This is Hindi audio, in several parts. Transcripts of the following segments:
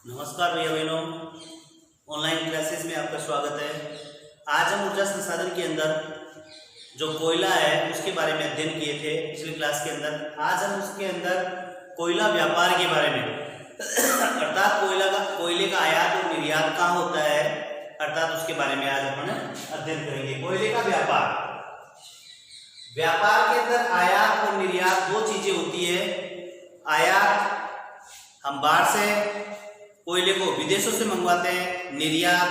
नमस्कार भैया बहनों, ऑनलाइन क्लासेस में आपका स्वागत है। आज हम ऊर्जा संसाधन के अंदर जो कोयला है उसके बारे में अध्ययन किए थे पिछली क्लास के अंदर। आज हम उसके अंदर कोयला व्यापार के बारे में अर्थात कोयले का आयात और निर्यात कहाँ होता है, अर्थात उसके बारे में आज अपन अध्ययन करेंगे। कोयले का व्यापार के अंदर आयात और निर्यात दो चीजें होती है। आयात हम बाहर से कोयले को विदेशों से मंगवाते हैं, निर्यात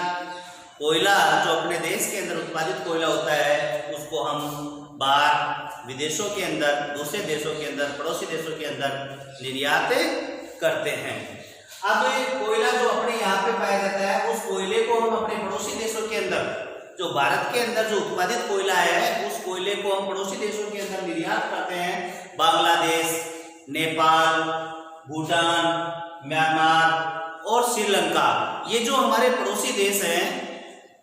कोयला जो अपने देश के अंदर उत्पादित कोयला होता है उसको हम बाहर विदेशों के अंदर, दूसरे देशों के अंदर, पड़ोसी देशों के अंदर निर्यात करते हैं। अब कोयला जो अपने यहाँ पे पाया जाता है उस कोयले को हम अपने पड़ोसी देशों के अंदर, जो भारत के अंदर जो उत्पादित कोयला है उस कोयले को हम पड़ोसी देशों के अंदर निर्यात करते हैं। बांग्लादेश, नेपाल, भूटान, म्यांमार और श्रीलंका, ये जो हमारे पड़ोसी देश हैं,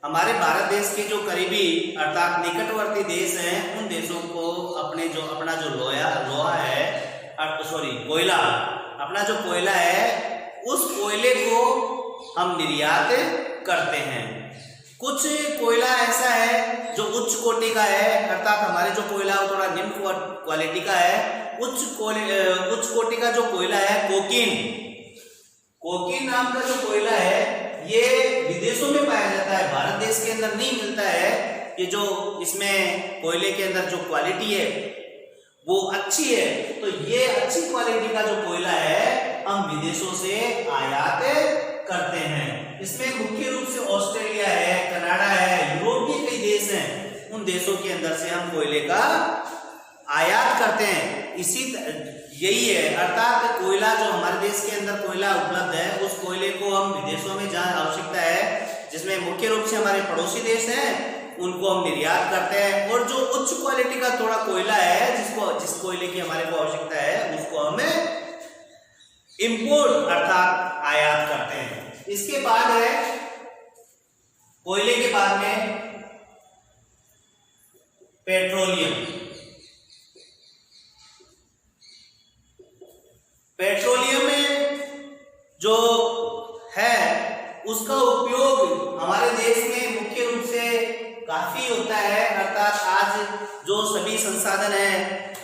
हमारे भारत देश के जो करीबी अर्थात निकटवर्ती देश हैं, उन देशों को अपना जो कोयला, अपना जो कोयला है उस कोयले को हम निर्यात करते हैं। कुछ कोयला ऐसा है जो उच्च कोटि का है, अर्थात हमारे जो कोयला थोड़ा निम्न क्वालिटी का है। उच्च कोटि का जो कोयला है कोकीन नाम का जो कोयला है ये विदेशों में पाया जाता है, भारत देश के अंदर नहीं मिलता है। ये जो इसमें कोयले के अंदर जो क्वालिटी है वो अच्छी है, तो ये अच्छी क्वालिटी का जो कोयला है हम विदेशों से आयात करते हैं। इसमें मुख्य रूप से ऑस्ट्रेलिया है, कनाडा है, यूरोप के कई देश हैं, उन देशों के अंदर से हम कोयले का आयात करते हैं। यही है, अर्थात कोयला जो हमारे देश के अंदर कोयला उपलब्ध है उस कोयले को हम विदेशों में जहाँ आवश्यकता है, जिसमें मुख्य रूप से हमारे पड़ोसी देश हैं, उनको हम निर्यात करते हैं। और जो उच्च क्वालिटी का थोड़ा कोयला है जिस कोयले की हमारे को आवश्यकता है उसको हम इंपोर्ट अर्थात आयात करते हैं। इसके बाद है कोयले के बाद में पेट्रोलियम में जो है उसका उपयोग हमारे देश में मुख्य रूप से काफी होता है। अर्थात आज जो सभी संसाधन हैं,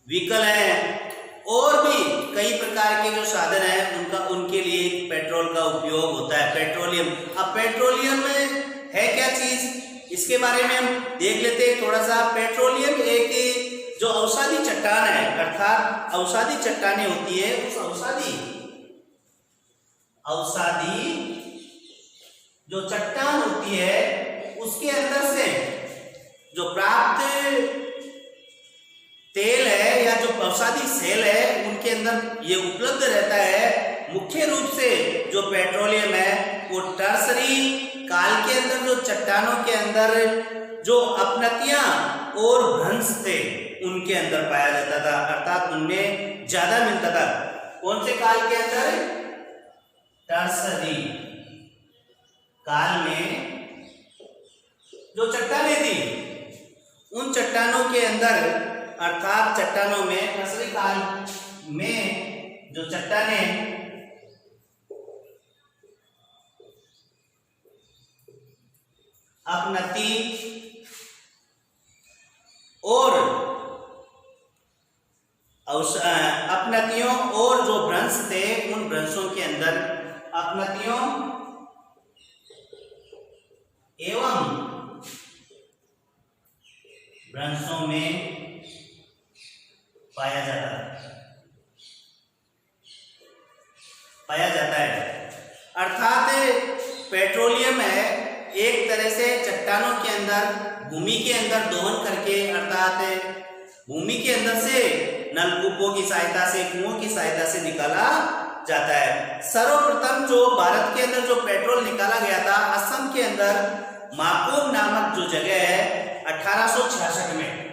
व्हीकल हैं और भी कई प्रकार के जो साधन हैं उनके लिए पेट्रोल का उपयोग होता है, पेट्रोलियम। अब पेट्रोलियम में है क्या चीज, इसके बारे में हम देख लेते हैं थोड़ा सा। पेट्रोलियम एक जो औषधि चट्टान है, अर्थात औषधि चट्टानें होती है, उस औषधि जो चट्टान होती है उसके अंदर से जो प्राप्त तेल है या जो औषधि सेल है उनके अंदर ये उपलब्ध रहता है। मुख्य रूप से जो पेट्रोलियम है वो टर्सरी काल के अंदर जो चट्टानों के अंदर जो अपनतियां और भ्रंश थे उनके अंदर पाया जाता था, अर्थात उनमें ज्यादा मिलता था। कौन से काल के अंदर? टर्सरी काल में जो चट्टानें थी उन चट्टानों के अंदर, अर्थात चट्टानों में टर्सरी काल में जो चट्टानें अपनति और अपनतियों और जो भ्रंश थे उन भ्रंशों के अंदर अपनतियों एवं भ्रंशों में पाया जाता है। अर्थात पेट्रोलियम है एक तरह से चट्टानों के अंदर, भूमि के अंदर दोहन करके, अर्थात भूमि के अंदर से नलकूपों की सहायता से, कुओं की सहायता से निकाला जाता है। सर्वप्रथम जो भारत के अंदर जो पेट्रोल निकाला गया था असम के अंदर माकुम नामक जो जगह है 1866 में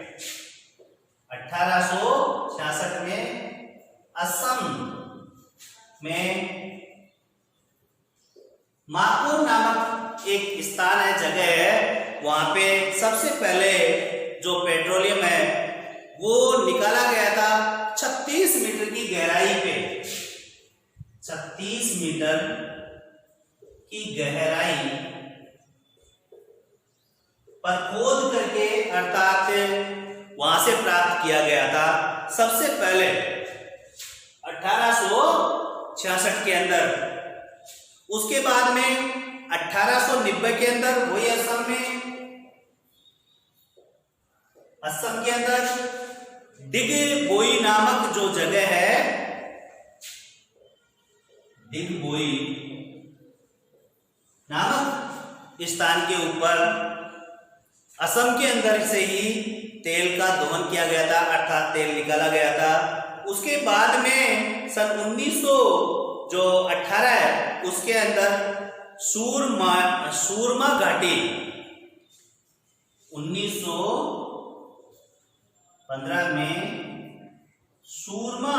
असम में माकुम नामक एक स्थान है, जगह है, वहां पे सबसे पहले जो पेट्रोलियम है वो निकाला गया था 36 मीटर की गहराई पे। 36 मीटर की गहराई पर खोद करके अर्थात वहां से प्राप्त किया गया था सबसे पहले 1866 के अंदर। उसके बाद में 1890 के अंदर वही असम के अंदर दिग्बोई नामक जो जगह है, दिग्बोई नामक स्थान के ऊपर असम के अंदर से ही तेल का दोहन किया गया था, अर्थात तेल निकाला गया था। उसके बाद में सन 1918 है उसके अंदर सूरमा घाटी, 1915 में सूरमा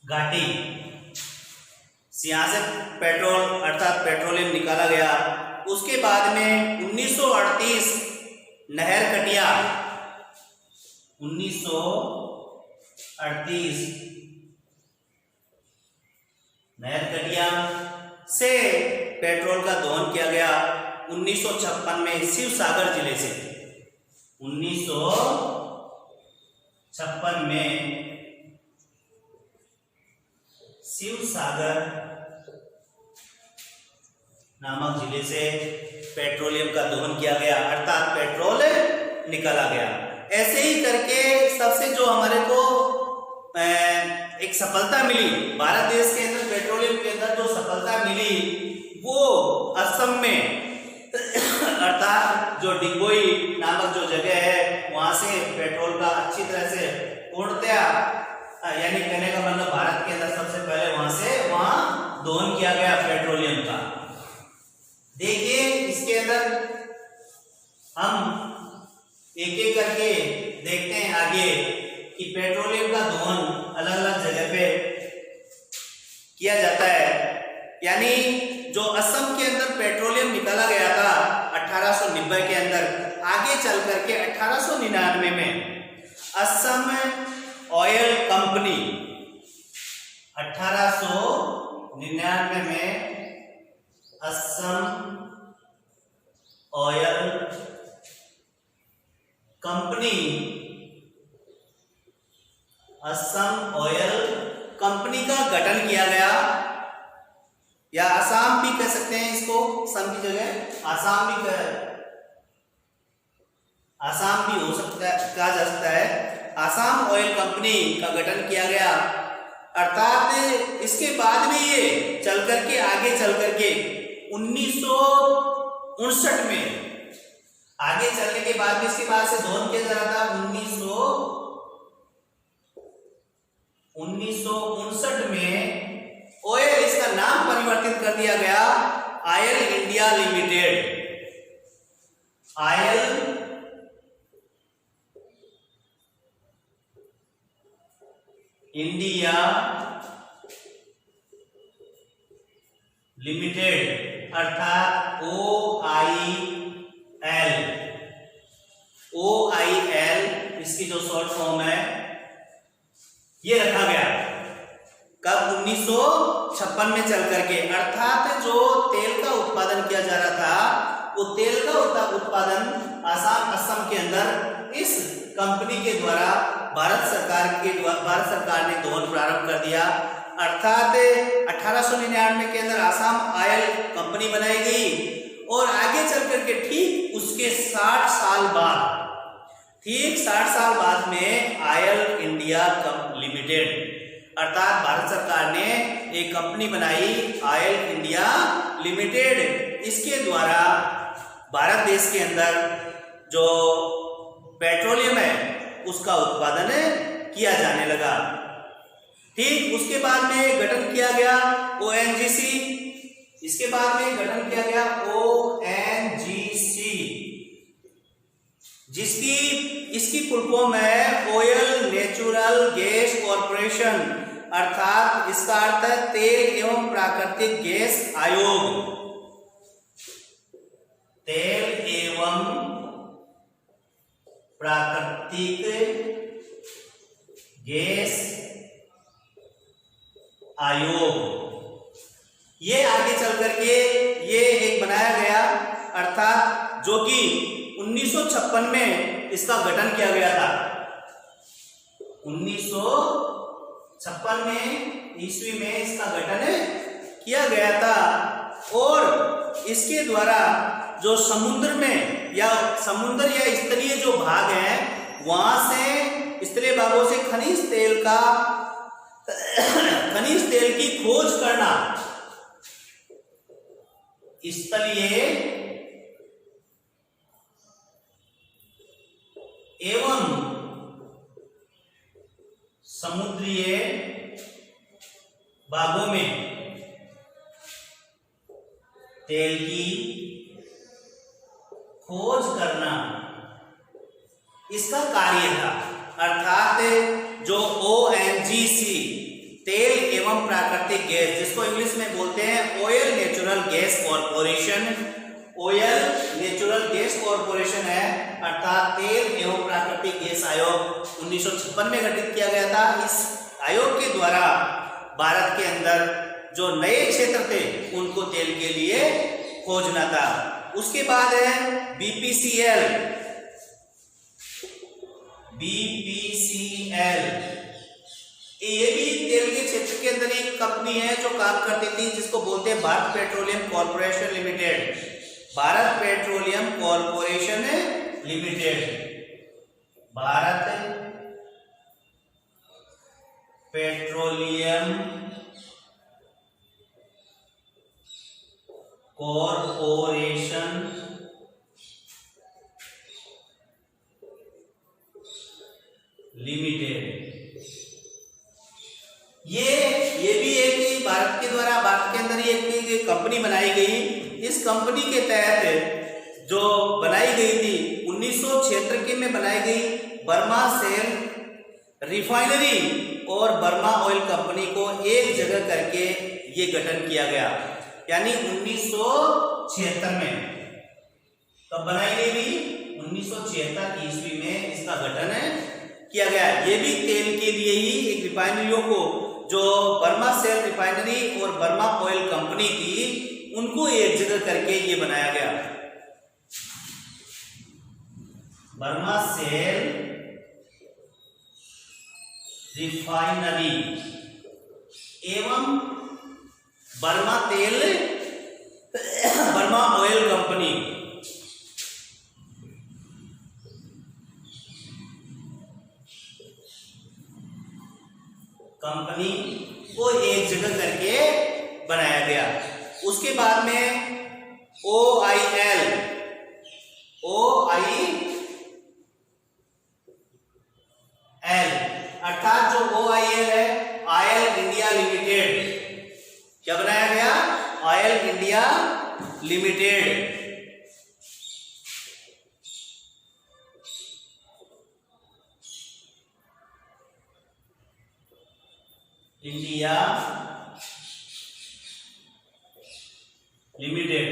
घाटी यहाँ से पेट्रोल अर्थात पेट्रोलियम निकाला गया। उसके बाद में 1938 नहर कटिया, 1938 नहर कटिया से पेट्रोल का दोहन किया गया। 1956 में शिवसागर जिले से, 1956 में शिवसागर नामक जिले से पेट्रोलियम का दोहन किया गया, अर्थात पेट्रोल निकाला गया। ऐसे ही करके सबसे जो हमारे को एक सफलता मिली भारत देश के अंदर, पेट्रोलियम के अंदर जो सफलता मिली वो असम में अर्थात जो डिगबोई नामक जो जगह है वहां से पेट्रोल का अच्छी तरह से पूर्णतया, यानी कहने का मतलब भारत के अंदर सबसे पहले वहां दोहन किया गया पेट्रोलियम का। देखिए इसके अंदर हम एक एक करके देखते हैं आगे कि पेट्रोलियम का दोहन अलग अलग जगह पे किया जाता है। यानी जो असम के अंदर पेट्रोलियम निकाला गया था 1890 के अंदर, आगे चल करके 1899 में असम ऑयल कंपनी, 1899 में Assam oil company, Assam oil company का गठन किया गया, या आसाम भी कह सकते हैं इसको, असम की जगह आसाम भी हो सकता है, कहा जा सकता है। आसाम ऑयल कंपनी का गठन किया गया, अर्थात इसके बाद में ये चल करके आगे चल करके 1959 में आगे चलने के बाद में इसके बाद से दोहन किया जा रहा था। 1959 में ऑयल, इसका नाम परिवर्तित कर दिया गया oil India limited, oil India limited, अर्थात OIL इसकी जो शॉर्ट फॉर्म है ये रखा गया। कब? 1956 में चल करके, अर्थात जो तेल का उत्पादन किया जा रहा था वो तेल का उत्पादन असम के अंदर इस कंपनी के द्वारा भारत सरकार ने दोहन प्रारंभ कर दिया। अर्थात 1899 के अंदर आसाम ऑयल कंपनी बनाई गई और आगे चल करके ठीक उसके 60 साल बाद में ऑयल इंडिया लिमिटेड, अर्थात भारत सरकार ने एक कंपनी बनाई ऑयल इंडिया लिमिटेड। इसके द्वारा भारत देश के अंदर जो पेट्रोलियम है उसका उत्पादन किया जाने लगा। ठीक उसके बाद में गठन किया गया ONGC, इसके बाद में गठन किया गया ONGC, इसकी फुल फॉर्म है ऑयल नेचुरल गैस कॉर्पोरेशन, अर्थात इसका अर्थ है तेल एवं प्राकृतिक गैस आयोग, तेल एवं प्राकृतिक गैस आयोग। ये आगे चल करके ये एक बनाया गया, अर्थात जो कि 1956 में इसका गठन किया गया था। 1956 में ईस्वी में इसका गठन किया गया था और इसके द्वारा जो समुद्र में या समुद्र या स्थलीय जो भाग है वहां से स्थलीय भागों से खनिज तेल की खोज करना, स्थलीय एवं समुद्रीय भागों में तेल की खोज करना इसका कार्य था। अर्थात जो ONGC तेल एवं प्राकृतिक गैस, जिसको इंग्लिश में बोलते हैं oil natural gas corporation, oil natural gas corporation है, अर्थात तेल एवं प्राकृतिक गैस आयोग 1956 में गठित किया गया था। इस आयोग के द्वारा भारत के अंदर जो नए क्षेत्र थे उनको तेल के लिए खोजना था। उसके बाद है BPCL। ये भी तेल के क्षेत्र के अंदर एक कंपनी है जो काम करती थी, जिसको बोलते हैं Bharat petroleum corporation limited. Bharat petroleum corporation limited, Bharat petroleum corporation limited. ये भी एक भारत के द्वारा, भारत के अंदर एक कंपनी बनाई गई। इस कंपनी के तहत जो बनाई गई थी 1976 में बनाई गई, बर्मा सेल रिफाइनरी और बर्मा ऑयल कंपनी को एक जगह करके ये गठन किया गया। यानी 1976 में कब बनाई गई थी? 1976 ईस्वी में इसका गठन किया गया। ये भी तेल के लिए ही एक रिफाइनरियों को, जो बर्मा सेल रिफाइनरी और बर्मा ऑयल कंपनी थी, उनको एक जगह करके ये बनाया गया। बर्मा सेल रिफाइनरी एवं बर्मा ऑयल कंपनी को एक जगह करके बनाया गया। उसके बाद में OIL अर्थात जो OIL है, ऑयल इंडिया लिमिटेड, क्या बनाया गया? Oil India limited. India limited,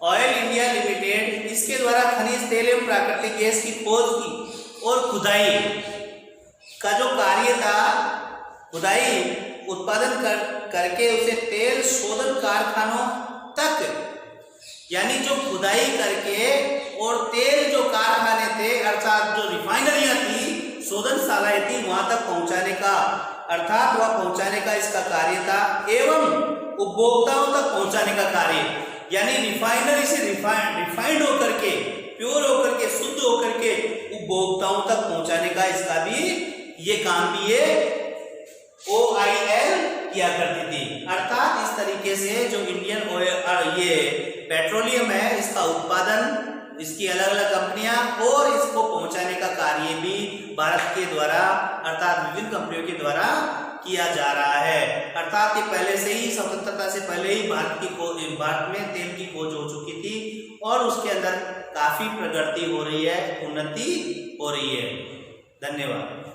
oil India limited, इसके द्वारा खनिज तेल एवं प्राकृतिक गैस की खोज की और खुदाई का जो कार्य था, खुदाई उत्पादन करके उसे तेल शोधन कारखानों तक, यानी जो खुदाई करके और तेल जो कारखाने थे, अर्थात जो रिफाइनरियां थी, शोधनशालाएं थी, वहां तक पहुंचाने का, अर्थात वह पहुंचाने का इसका कार्य था, एवं उपभोक्ताओं तक पहुंचाने का कार्य। यानी रिफाइनरी से रिफाइंड होकर के, प्योर होकर के, शुद्ध होकर के उपभोक्ताओं तक पहुंचाने का इसका भी ये काम भी ये OIL किया करती थी। अर्थात इस तरीके से जो इंडियन ऑयल, ये पेट्रोलियम है, इसका उत्पादन, इसकी अलग अलग कंपनियां और इसको पहुंचाने का कार्य भी भारत के द्वारा, अर्थात विभिन्न कंपनियों के द्वारा किया जा रहा है। अर्थात ये पहले से ही, स्वतंत्रता से पहले ही भारत में तेल की खोज हो चुकी थी और उसके अंदर काफी प्रगति हो रही है, उन्नति हो रही है। धन्यवाद।